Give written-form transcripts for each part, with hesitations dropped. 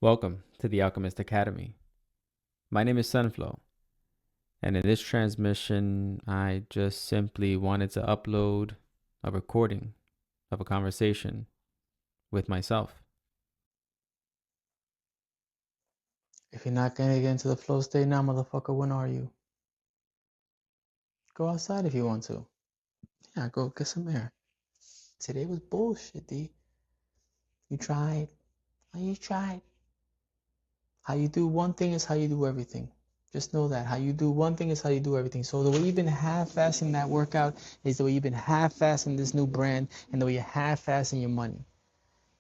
Welcome to the Alchemist Academy. My name is Sunflow, and in this transmission, I just simply wanted to upload a recording of a conversation with myself. If you're not gonna get into the flow state now, motherfucker, when are you? Go outside if you want to. Yeah, go get some air. Today was bullshit, D. You tried. Oh, you tried. How you do one thing is how you do everything. Just know that. How you do one thing is how you do everything. So the way you've been half-assing that workout is the way you've been half-assing this new brand and the way you're half-assing your money.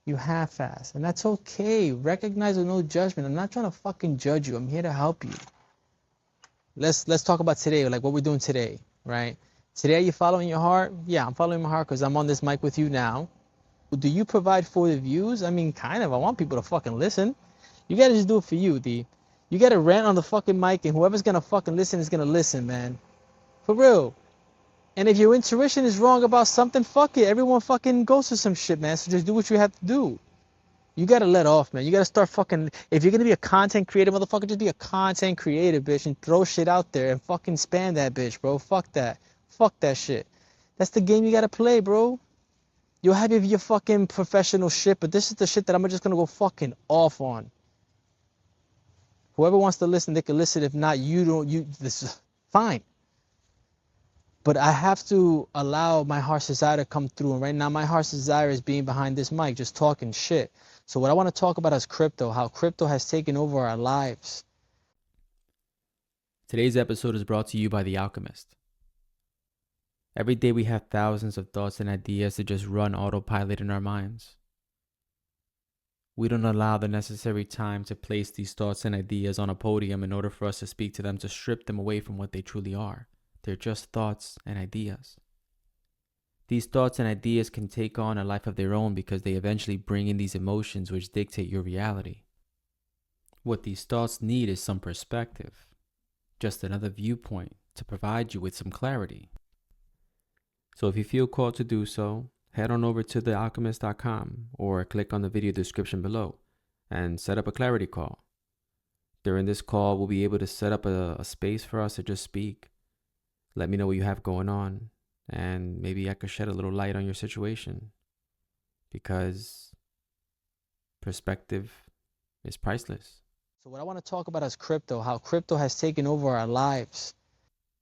You half-ass. And that's okay. Recognize with no judgment. I'm not trying to fucking judge you. I'm here to help you. Let's talk about today, like what we're doing today, right? Today, are you following your heart? Yeah, I'm following my heart because I'm on this mic with you now. Do you provide for the views? I mean, kind of. I want people to fucking listen. You gotta just do it for you, D. You gotta rant on the fucking mic, and whoever's gonna fucking listen is gonna listen, man. For real. And if your intuition is wrong about something, fuck it. Everyone fucking goes through some shit, man. So just do what you have to do. You gotta let off, man. You gotta start fucking. If you're gonna be a content creator, motherfucker, just be a content creator, bitch, and throw shit out there and fucking spam that bitch, bro. Fuck that. Fuck that shit. That's the game you gotta play, bro. You'll have your fucking professional shit, but this is the shit that I'm just gonna go fucking off on. Whoever wants to listen, they can listen. If not, this is fine. But I have to allow my heart's desire to come through. And right now, my heart's desire is being behind this mic, just talking shit. So what I want to talk about is crypto, how crypto has taken over our lives. Today's episode is brought to you by The Alchemist. Every day we have thousands of thoughts and ideas that just run autopilot in our minds. We don't allow the necessary time to place these thoughts and ideas on a podium in order for us to speak to them, to strip them away from what they truly are. They're just thoughts and ideas. These thoughts and ideas can take on a life of their own because they eventually bring in these emotions which dictate your reality. What these thoughts need is some perspective, just another viewpoint to provide you with some clarity. So if you feel called to do so, head on over to thealchemist.com or click on the video description below and set up a clarity call. During this call, we'll be able to set up a space for us to just speak. Let me know what you have going on, and maybe I could shed a little light on your situation, because perspective is priceless. So what I want to talk about is crypto, how crypto has taken over our lives.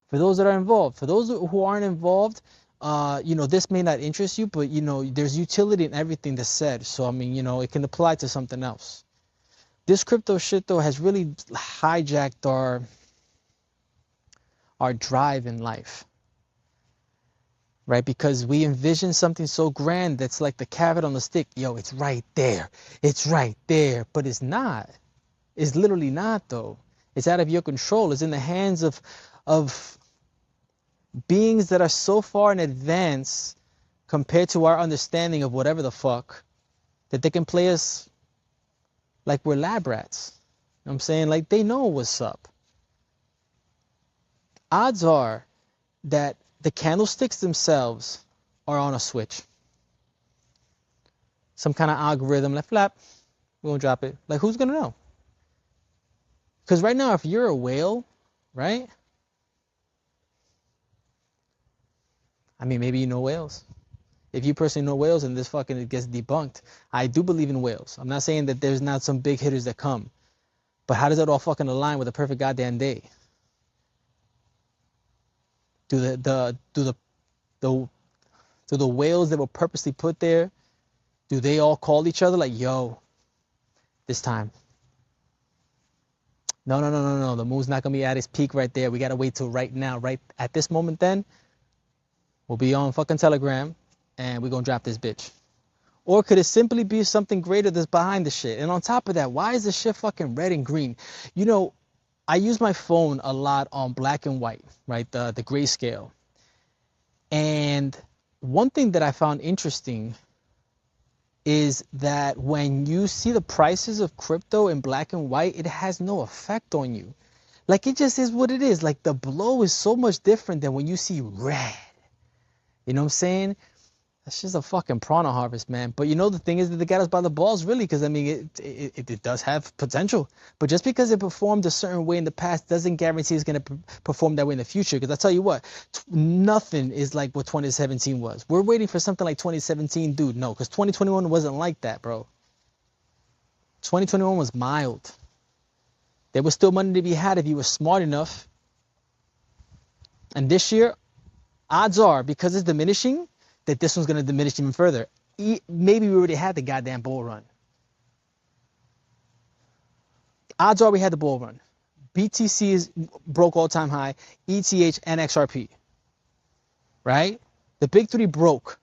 For those that are involved, for those who aren't involved, this may not interest you, but, there's utility in everything that's said. So, I mean, it can apply to something else. This crypto shit, though, has really hijacked our drive in life, right? Because we envision something so grand that's like the carrot on the stick. Yo, it's right there. It's right there. But it's not. It's literally not, though. It's out of your control. It's in the hands of beings that are so far in advance compared to our understanding of whatever the fuck, that they can play us like we're lab rats. You know what I'm saying? Like they know what's up. Odds are that the candlesticks themselves are on a switch. Some kind of algorithm, like flap, we're gonna drop it. Like who's gonna know? Because right now, if you're a whale, right? I mean, maybe you know whales. If you personally know whales and this fucking it gets debunked, I do believe in whales. I'm not saying that there's not some big hitters that come, but how does that all fucking align with a perfect goddamn day? Do the whales that were purposely put there, do they all call each other like, yo, this time? No. The moon's not gonna be at its peak right there. We gotta wait till right now, right at this moment. Then we'll be on fucking Telegram, and we're gonna drop this bitch. Or could it simply be something greater that's behind the shit? And on top of that, why is this shit fucking red and green? I use my phone a lot on black and white, right? The grayscale. And one thing that I found interesting is that when you see the prices of crypto in black and white, it has no effect on you. Like it just is what it is. Like the blow is so much different than when you see red. You know what I'm saying? That's just a fucking piranha harvest, man. But you know, the thing is that they got us by the balls, really, because I mean, it does have potential. But just because it performed a certain way in the past doesn't guarantee it's going to perform that way in the future. Because I tell you what, nothing is like what 2017 was. We're waiting for something like 2017, dude. No, because 2021 wasn't like that, bro. 2021 was mild. There was still money to be had if you were smart enough. And this year, odds are, because it's diminishing, that this one's going to diminish even further. Maybe we already had the goddamn bull run. Odds are we had the bull run. BTC broke all-time high, ETH and XRP, right? The big three broke.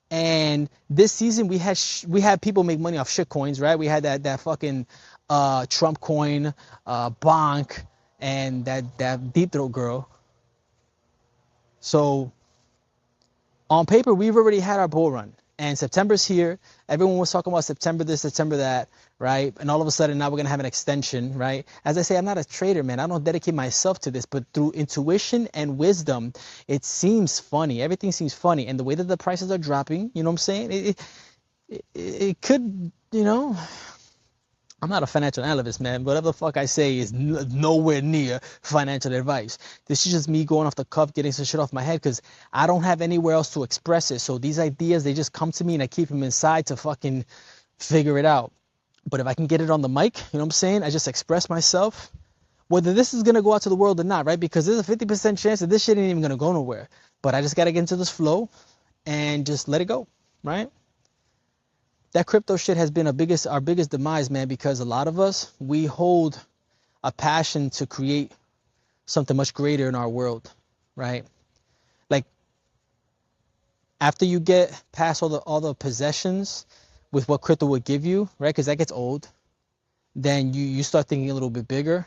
And this season we had people make money off shit coins, right? We had that fucking Trump coin, Bonk, and that Deep Throat girl. So on paper, we've already had our bull run. And September's here. Everyone was talking about September this, September that, right? And all of a sudden now we're going to have an extension, right? As I say, I'm not a trader, man. I don't dedicate myself to this. But through intuition and wisdom, it seems funny. Everything seems funny. And the way that the prices are dropping, you know what I'm saying? It could, you know... I'm not a financial analyst, man. Whatever the fuck I say is nowhere near financial advice. This is just me going off the cuff, getting some shit off my head because I don't have anywhere else to express it. So these ideas, they just come to me and I keep them inside to fucking figure it out. But if I can get it on the mic, you know what I'm saying? I just express myself. Whether this is going to go out to the world or not, right? Because there's a 50% chance that this shit ain't even going to go nowhere. But I just got to get into this flow and just let it go, right? That crypto shit has been our biggest demise, man, because a lot of us, we hold a passion to create something much greater in our world, right? Like after you get past all the possessions with what crypto would give you, right? Because that gets old, then you start thinking a little bit bigger.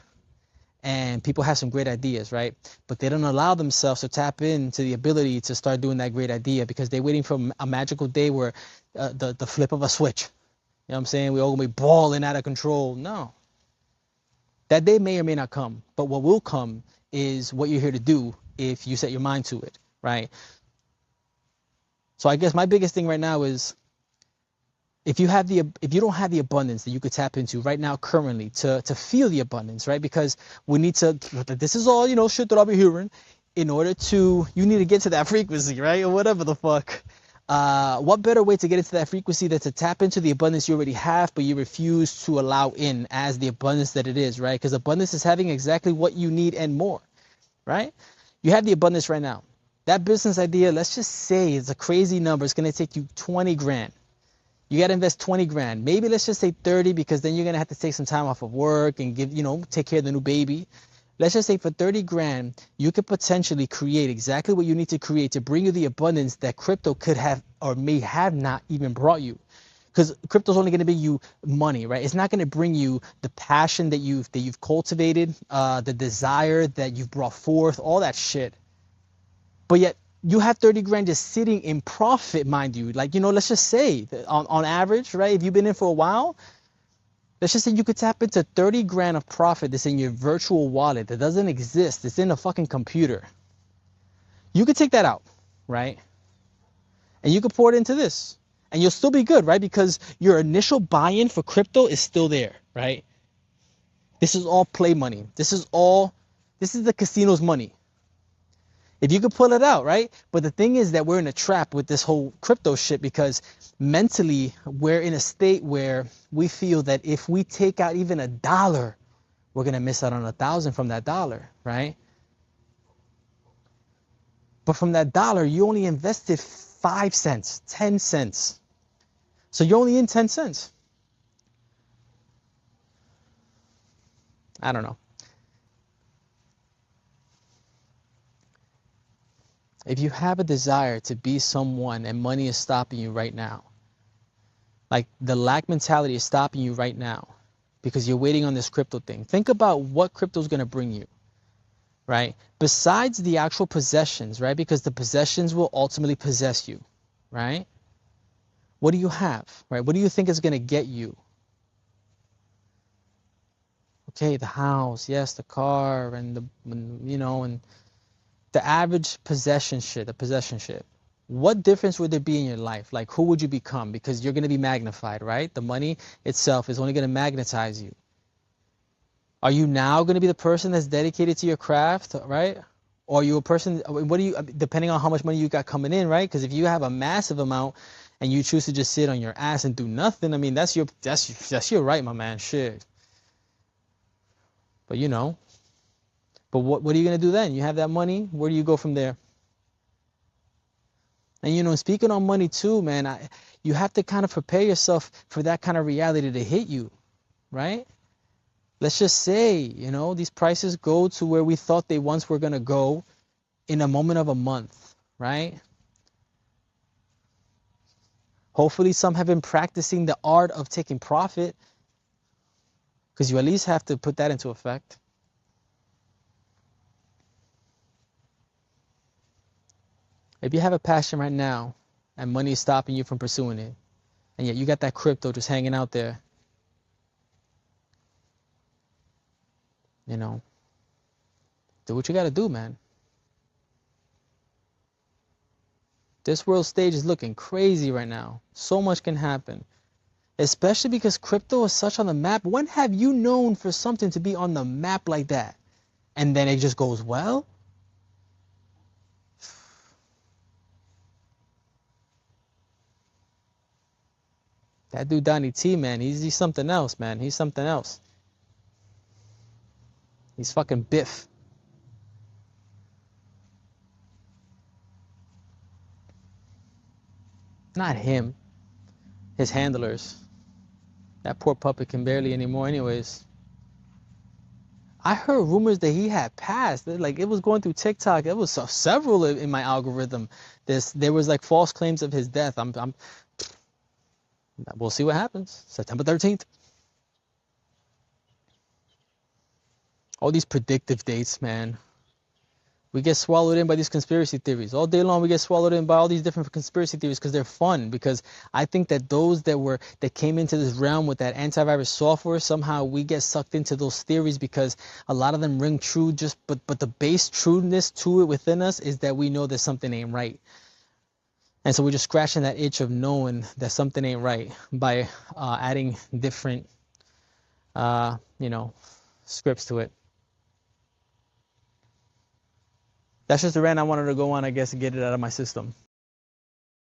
And people have some great ideas, right? But they don't allow themselves to tap into the ability to start doing that great idea because they're waiting for a magical day where the flip of a switch. You know what I'm saying? We're all going to be balling out of control. No. That day may or may not come. But what will come is what you're here to do if you set your mind to it, right? So I guess my biggest thing right now is if you don't have the abundance that you could tap into right now currently to feel the abundance, right? Because we need to, this is all, you know, shit that I'll be hearing in order to, you need to get to that frequency, right? Or whatever the fuck. What better way to get into that frequency than to tap into the abundance you already have, but you refuse to allow in as the abundance that it is, right? Because abundance is having exactly what you need and more, right? You have the abundance right now. That business idea, let's just say it's a crazy number. It's going to take you 20 grand. You got to invest 20 grand. Maybe let's just say 30 because then you're going to have to take some time off of work and give, you know, take care of the new baby. Let's just say for 30 grand, you could potentially create exactly what you need to create to bring you the abundance that crypto could have or may have not even brought you. Because crypto's only going to bring you money, right? It's not going to bring you the passion that you've cultivated, the desire that you've brought forth, all that shit. But yet, you have 30 grand just sitting in profit, mind you. Like, you know, let's just say on average, right? If you've been in for a while, let's just say you could tap into 30 grand of profit that's in your virtual wallet that doesn't exist. It's in a fucking computer. You could take that out, right? And you could pour it into this. And you'll still be good, right? Because your initial buy-in for crypto is still there, right? This is all play money. This is the casino's money. If you could pull it out, right? But the thing is that we're in a trap with this whole crypto shit because mentally we're in a state where we feel that if we take out even $1, we're going to miss out on 1,000 from that dollar, right? But from that dollar, you only invested 5 cents, 10 cents. So you're only in 10 cents. I don't know. If you have a desire to be someone and money is stopping you right now, like the lack mentality is stopping you right now because you're waiting on this crypto thing. Think about what crypto is going to bring you, right? Besides the actual possessions, right? Because the possessions will ultimately possess you, right? What do you have, right? What do you think is going to get you? Okay, the house, yes, the car, and the, you know, and the average possession shit, the possession shit. what difference would there be in your life? Like, who would you become? Because you're going to be magnified, right? The money itself is only going to magnetize you. Are you now going to be the person that's dedicated to your craft, right? Or are you a person, what do you, depending on how much money you got coming in, right? Because if you have a massive amount and you choose to just sit on your ass and do nothing, I mean, that's your right, my man, shit. But but what are you going to do then? You have that money, where do you go from there? And speaking on money too, man, you have to kind of prepare yourself for that kind of reality to hit you, right? Let's just say, these prices go to where we thought they once were going to go in a moment of a month, right? Hopefully some have been practicing the art of taking profit, because you at least have to put that into effect. If you have a passion right now and money is stopping you from pursuing it, and yet you got that crypto just hanging out there, do what you got to do, man. This world stage is looking crazy right now. So much can happen, especially because crypto is such on the map. When have you known for something to be on the map like that, and then it just goes well? That dude Donnie T, man, he's something else, man. He's something else. He's fucking Biff. Not him. His handlers. That poor puppet can barely anymore anyways. I heard rumors that he had passed. Like, it was going through TikTok. It was several in my algorithm. There was like false claims of his death. We'll see what happens. September 13th. All these predictive dates, man. We get swallowed in by these conspiracy theories. All day long we get swallowed in by all these different conspiracy theories because they're fun. Because I think that those that came into this realm with that antivirus software, somehow we get sucked into those theories because a lot of them ring true, but the base trueness to it within us is that we know that something ain't right. And so we're just scratching that itch of knowing that something ain't right by adding different scripts to it. That's just the rant I wanted to go on, I guess, and get it out of my system.